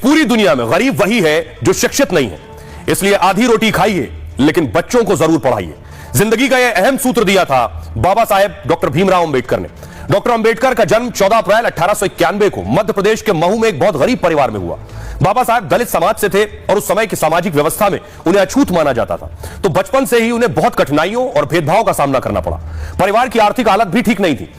पूरी दुनिया में गरीब वही है जो शिक्षित नहीं है। इसलिए आधी रोटी खाइए लेकिन बच्चों को जरूर पढ़ाइए। जिंदगी का यह अहम सूत्र दिया था बाबा साहेब डॉक्टर भीमराव अंबेडकर ने। डॉक्टर अंबेडकर का जन्म 14 अप्रैल 1891 को मध्य प्रदेश के महू में एक बहुत गरीब परिवार में हुआ। बाबा साहब दलित समाज से थे और उस समय की सामाजिक व्यवस्था में उन्हें अछूत माना जाता था, तो बचपन से ही उन्हें बहुत कठिनाइयों और भेदभाव का सामना करना पड़ा। परिवार की आर्थिक हालत भी ठीक नहीं थी,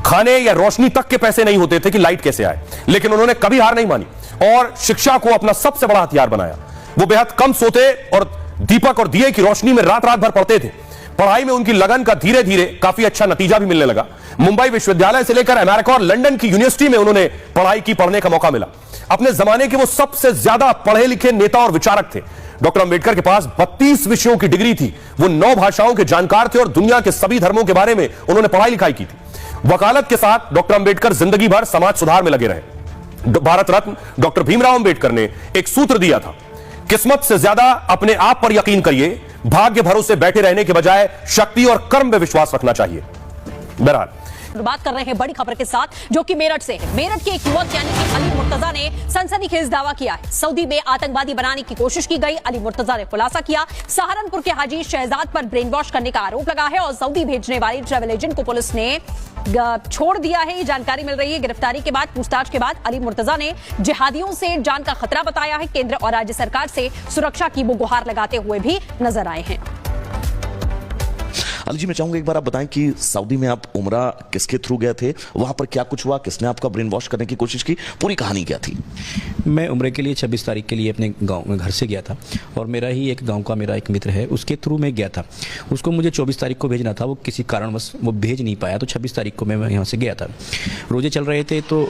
खाने या रोशनी तक के पैसे नहीं होते थे कि लाइट कैसे आए, लेकिन उन्होंने कभी हार नहीं मानी और शिक्षा को अपना सबसे बड़ा हथियार बनाया। वो बेहद कम सोते और दीपक और दिए की रोशनी में रात रात भर पढ़ते थे। पढ़ाई में उनकी लगन का धीरे धीरे काफी अच्छा नतीजा भी मिलने लगा। मुंबई विश्वविद्यालय से लेकर अमेरिका और लंदन की यूनिवर्सिटी में उन्होंने पढ़ने का मौका मिला। अपने जमाने के वो सबसे ज्यादा पढ़े लिखे नेता और विचारक थे। डॉक्टर अंबेडकर के पास 32 विषयों की डिग्री थी। वो 9 भाषाओं के जानकार थे और दुनिया के सभी धर्मों के बारे में उन्होंने पढ़ाई लिखाई की थी। वकालत के साथ डॉक्टर अंबेडकर जिंदगी भर समाज सुधार में लगे रहे। भारत रत्न डॉक्टर भीमराव अंबेडकर ने एक सूत्र दिया था, किस्मत से ज्यादा अपने आप पर यकीन करिए, भाग्य भरोसे बैठे रहने के बजाय शक्ति और कर्म में विश्वास रखना चाहिए। बहरहाल बात कर रहे हैं बड़ी खबर के साथ, जो कि मेरठ से है। मेरठ के एक युवक यानी कि अली मुर्तजा ने सनसनीखेज दावा किया है। सऊदी में आतंकवादी बनाने की कोशिश की गई। अली मुर्तजा ने खुलासा किया, सहारनपुर के हाजी शहजाद पर ब्रेन वॉश करने का आरोप लगा है और सऊदी भेजने वाली ट्रैवल एजेंट को पुलिस ने छोड़ दिया है। ये जानकारी मिल रही है। गिरफ्तारी के बाद पूछताछ के बाद अली मुर्तजा ने जिहादियों से जान का खतरा बताया है। केंद्र और राज्य सरकार से सुरक्षा की वो गुहार लगाते हुए भी नजर आए हैं। अली जी, मैं चाहूंगा एक बार आप बताएं कि सऊदी में आप उम्रा किसके थ्रू गए थे, वहां पर क्या कुछ हुआ, किसने आपका ब्रेन वॉश करने की कोशिश की, पूरी कहानी क्या थी? मैं उम्रे के लिए 26 तारीख के लिए अपने गांव में घर से गया था और मेरा ही एक गांव का मेरा एक मित्र है, उसके थ्रू मैं गया था। उसको मुझे 24 तारीख को भेजना था, वो किसी कारणवश वो भेज नहीं पाया, तो 26 तारीख को मैं यहाँ से गया था। रोजे चल रहे थे तो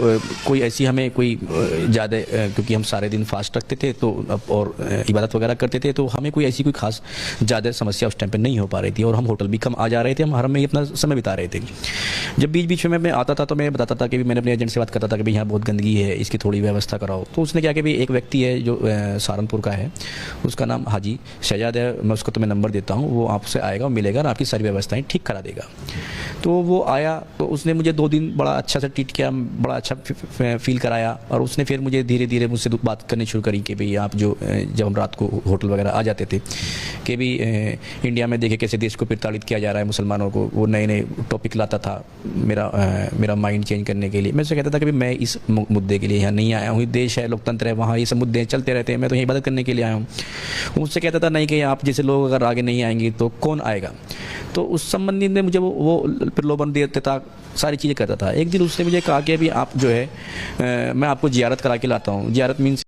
कोई ऐसी हमें कोई ज़्यादा, क्योंकि हम सारे दिन फास्ट रखते थे तो और इबादत वगैरह करते थे, तो हमें कोई ऐसी कोई खास ज़्यादा समस्या उस टाइम पर नहीं हो पा रही थी और हम होटल भी कम आ जा रहे थे, हम हरम में ही अपना समय बिता रहे थे। जब बीच बीच में मैं आता था तो मैं बताता था कि मैंने अपने एजेंट से बात करता था कि भाई यहाँ बहुत गंदगी है, इसकी थोड़ी व्यवस्था कराओ। तो उसने क्या कि भाई एक व्यक्ति है जो सहारनपुर का है, उसका नाम हाजी शहजाद है, मैं उसको तुम्हें नंबर देता हूँ, वो आपसे आएगा, मिलेगा और आपकी सारी व्यवस्थाएं ठीक करा देगा। तो वो आया तो उसने मुझे 2 दिन बड़ा अच्छा से ट्रीट किया, बड़ा अच्छा फील कराया और उसने फिर मुझे धीरे धीरे मुझसे बात करनी शुरू करी कि भाई आप जो जब हम रात को होटल वगैरह आ जाते थे कि भाई इंडिया में देखे कैसे देश को प्रताड़ित किया जा रहा है मुसलमानों को, वो नए नए टॉपिक लाता था मेरा माइंड चेंज करने के लिए। मैं उससे कहता था कि मैं इस मुद्दे के लिए यहाँ नहीं आया हूँ, देश है, लोकतंत्र है, वहाँ ये सब मुद्दे चलते रहते हैं, मैं तो यही इबादत करने के लिए आया हूँ। मुझसे कहता था नहीं कि आप जैसे लोग अगर आगे नहीं आएंगे तो कौन आएगा। तो उस संबंधी में मुझे वो प्रलोभन देता था, सारी चीज़ें करता था। एक दिन उसने मुझे कहा कि अभी आप जो है मैं आपको जियारत करा के लाता हूँ। जियारत मीन्स